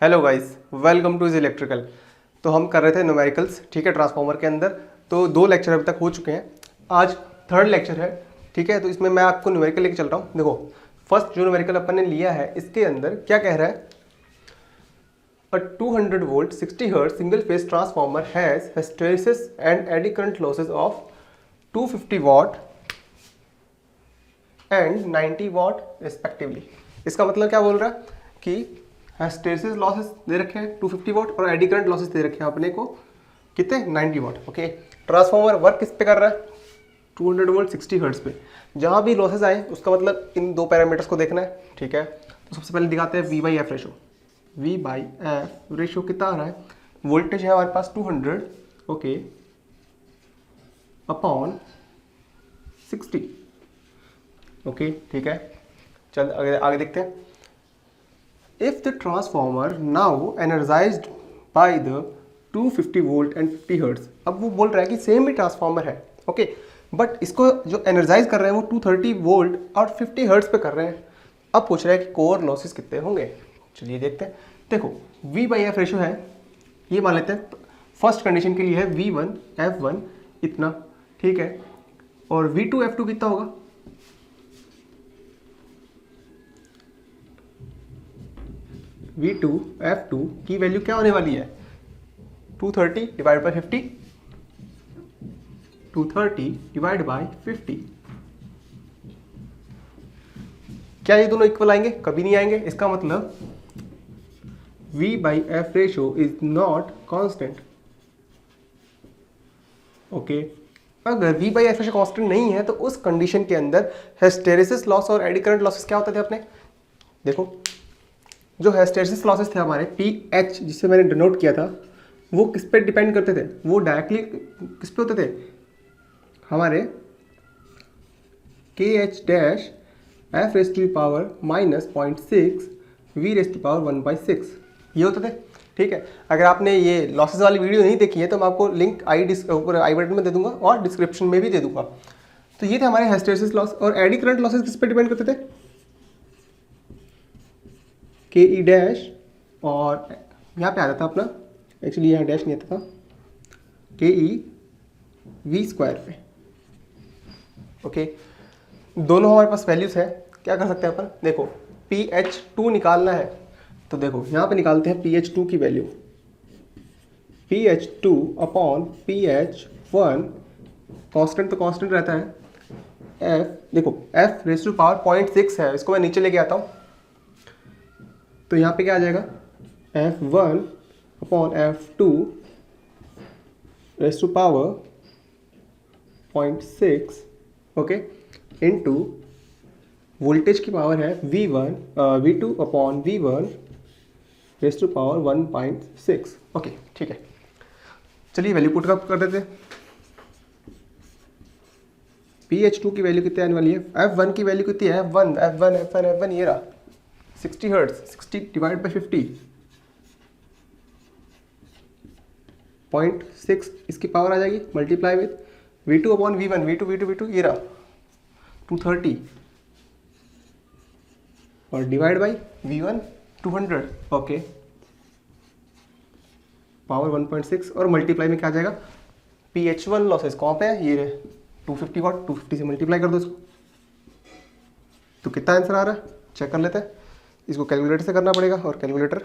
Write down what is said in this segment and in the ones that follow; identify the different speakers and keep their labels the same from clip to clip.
Speaker 1: Hello guys, welcome two is electrical. तो हम कर रहे थे न्यूमेरिकल्स, ठीक है, ट्रांसफार्मर के अंदर। तो 2 लेक्चर अभी तक हो चुके हैं, आज थर्ड लेक्चर है, ठीक है। तो इसमें मैं आपको न्यूमेरिकल लेके चल रहा हूँ। देखो, फर्स्ट जो न्यूमेरिकल अपन ने लिया है, इसके अंदर क्या कह रहा है, अ 200 volt 60 hertz single phase transformer has hysteresis and eddy current losses of 250 what and 90 what respectively. इसका मतलब क्या बोल रहा है कि हिस्टैरिसीस लॉसेस दे रखे हैं 250 वॉट और एडी करंट लॉसेस दे रखे हैं अपने को कितने 90 वॉट। ओके, ट्रांसफार्मर वर्क किस पे कर रहा है 200 वोल्ट 60 हर्ट्ज पे। जहां भी लॉसेस आए उसका मतलब इन दो पैरामीटर्स को देखना है, ठीक है। तो सबसे पहले दिखाते हैं V by F ratio. V by F ratio कितना आ रहा है, वोल्टेज है हमारे पास 200, ओके, अपॉन 60, ओके, ठीक है। चल आगे आगे देखते हैं। If the transformer now energized by the 250 volt and 50 hertz, अब वो बोल रहा है कि सेम ही ट्रांसफार्मर है, ओके, बट इसको जो एनर्जाइज कर रहे हैं वो 230 वोल्ट और 50 हर्ट्ज पे कर रहे हैं। अब पूछ रहा है कि कोर लॉसेस कितने होंगे। चलिए देखते हैं। देखो, V बाई एफ रेशो है, ये मान लेते हैं फर्स्ट कंडीशन के लिए है V1 F1 इतना, ठीक है, और V2 F2 कितना होगा, V2 F2 की वैल्यू क्या होने वाली है 230 डिवाइड बाई 50, 230 डिवाइड बाई 50। क्या ये दोनों इक्वल आएंगे? कभी नहीं आएंगे। इसका मतलब V by F ratio is not constant, okay. अगर V by F ratio constant नहीं है तो उस कंडीशन के अंदर हिस्टैरिसीस लॉस और एडी करंट लॉसेस क्या होते थे अपने। देखो, जो हिस्टैरिसीस लॉसेस थे हमारे PH, जिसे मैंने डिनोट किया था, वो किस पे डिपेंड करते थे, वो डायरेक्टली किस पे होते थे हमारे KH dash F raise to power minus 0.6 V raise to power 1/6, ये होते थे, ठीक है। अगर आपने ये लॉसेस वाली वीडियो नहीं देखी है तो मैं आपको लिंक आई बटन में दे दूंगा और डिस्क्रिप्शन में भी दे दूंगा। तो ये थे हमारे हिस्टैरिसीस लॉस। और एडी करंट लॉसेस किस पे डिपेंड करते थे, के ई डैश, और यहाँ पे आ जाता अपना, एक्चुअली यहाँ डैश नहीं आता था, के ई वी स्क्वायर पे, ओके। दोनों हमारे पास वैल्यूज है, क्या कर सकते हैं अपन। देखो, PH2 निकालना है तो देखो यहाँ पे निकालते हैं PH2 की value, PH2 upon PH1, constant तो कांस्टेंट रहता है, F, देखो F रेस टू पावर 0.6 है, इसको मैं नीचे लेके आता हूँ तो यहाँ पे क्या आ जाएगा F1 upon F2 raise to power 0.6, okay, into voltage की पावर है V2 upon V1 raise to power 1/6, okay, ठीक है। चलिए वैल्यू पुट कर देते हैं। PH2 की वैल्यू कितनी आने वाली है, F1 की वैल्यू कितनी है, F1 ये रहा 60 हर्ट्ज, 60 डिवाइड बाई 50, 0.6 इसकी पावर आ जाएगी, multiply with V2 upon V1, V2 ये रहा 230 और divide by V1 200, okay, power 1/6 और मल्टीप्लाई में क्या आ जाएगा, PH1 लॉसेस कहाँ पे है, ये रहे 250 वाट, 250 से मल्टीप्लाई कर दो इसको, तो कितना आंसर आ रहा है चेक कर लेते हैं। इसको कैलकुलेटर से करना पड़ेगा, और कैलकुलेटर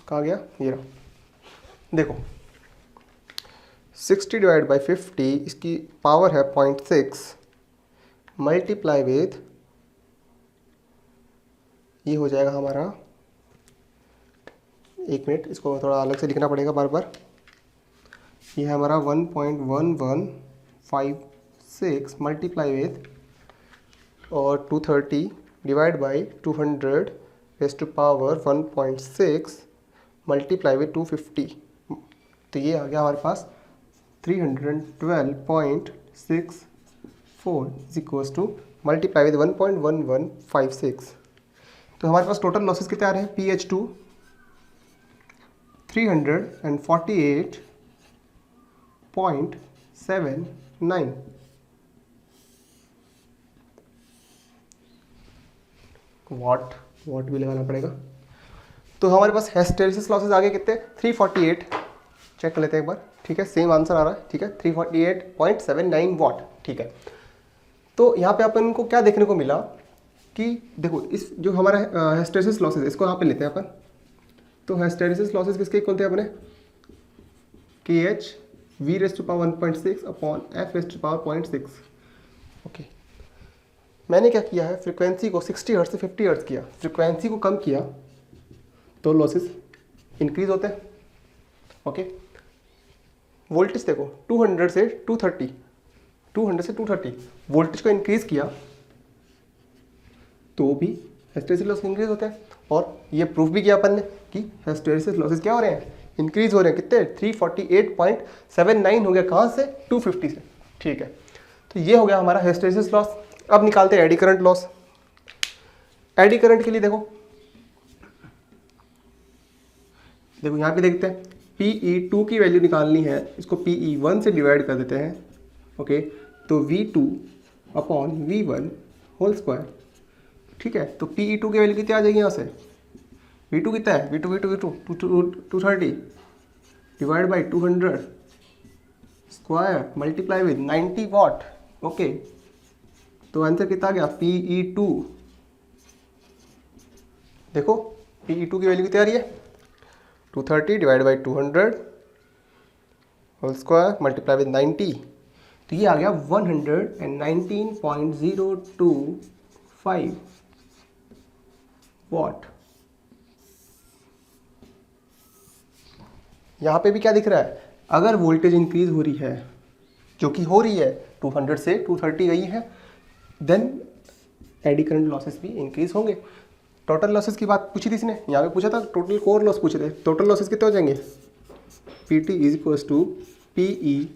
Speaker 1: कहाँ गया, ये रहा। देखो 60 डिवाइड बाई 50, इसकी पावर है 0.6, मल्टीप्लाई विथ, ये हो जाएगा हमारा, एक मिनट, इसको थोड़ा अलग से लिखना पड़ेगा बार बार, ये है हमारा 1.1156 मल्टीप्लाई विथ और 230 divide by 200 raise to power 1.6 multiply with 250, तो ये आ गया हमारे पास 312.64 इक्वल्स टू मल्टीप्लाई विद 1.1156। तो हमारे पास टोटल लॉसेस कितने आ रहे हैं, PH2 348.79 वाट भी लगाना पड़ेगा, तो हमारे पास हिस्टैरिसीस लॉसेस आ गए कितने, 348, चेक कर लेते हैं एक बार, ठीक है, सेम आंसर आ रहा है, ठीक है, 348.79 वाट, ठीक है। तो यहाँ पे अपन को क्या देखने को मिला कि देखो इस जो हमारा हिस्टैरिसीस लॉसेस, इसको यहाँ पे लेते हैं अपन। तो हिस्टैरिसीस लॉसेस किसके इक्वल थे अपने, KH V⁻1.6 upon F⁻0.6। Okay, मैंने क्या किया है, फ्रीक्वेंसी को 60 हर्ट्ज से 50 हर्ट्ज किया, फ्रीक्वेंसी को कम किया तो लॉसेस इंक्रीज होते हैं। ओके, वोल्टेज देखो 200 से 230, 200 से 230 वोल्टेज को इंक्रीज किया तो भी हिस्टैरिसीस लॉस इंक्रीज होते हैं। और ये प्रूफ भी किया अपन ने कि हिस्टैरिसीस लॉसेस क्या हो रहे हैं, इंक्रीज हो रहे हैं। कितने, 348.79 हो गया, कहाँ से, 250 से, ठीक है। तो ये हो गया हमारा हिस्टैरिसीस लॉस। अब निकालते हैं eddy current loss. Eddy current के लिए देखो यहाँ पे देखते हैं, PE2 की वैल्यू निकालनी है, इसको PE1 से डिवाइड कर देते हैं। ओके, तो V2 upon V1 whole square, ठीक है। तो PE2 की वैल्यू कितनी आ जाएगी यहाँ से, V2 कितना है, V2 230 divide by 200 square multiply with 90 watt. Okay, तो आंसर कितना आ गया, PE2, देखो PE2 की वैल्यू कितनी आ रही है, 230 divide by 200 whole square multiply with 90, तो ये आ गया 119.025 वाट। यहाँ पे भी क्या दिख रहा है, अगर वोल्टेज इंक्रीज हो रही है, जो कि हो रही है, 200 से 230 गई है, देन एडी करंट लॉसेस भी इंक्रीज होंगे। टोटल लॉसेस की बात पूछी थी इसने, यहाँ पे पूछा था टोटल कोर लॉस पूछे थे। टोटल लॉसेस कितने हो जाएंगे, PT is equals to PE,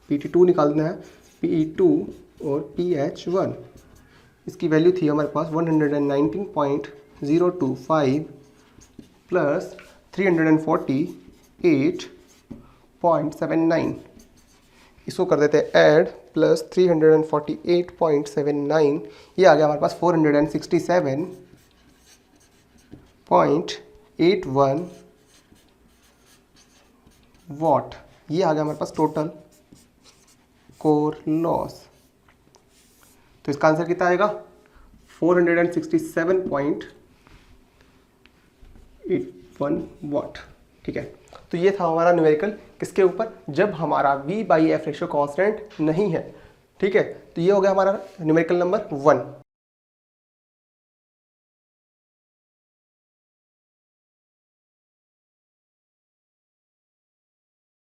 Speaker 1: PT2 निकालना है, PE2 और PH1, इसकी वैल्यू थी हमारे पास 119.025 प्लस 348.79, इसको कर देते हैं ऐड, प्लस 348.79, ये आ गया हमारे पास 467.81 वाट। ये आ गया हमारे पास टोटल कोर लॉस। तो इसका आंसर कितना आएगा, 467.81 वाट, ठीक है। तो ये था हमारा न्यूमेरिकल, किसके ऊपर, जब हमारा V/F रेशियो कांस्टेंट नहीं है, ठीक है। तो ये हो गया हमारा न्यूमेरिकल नंबर 1।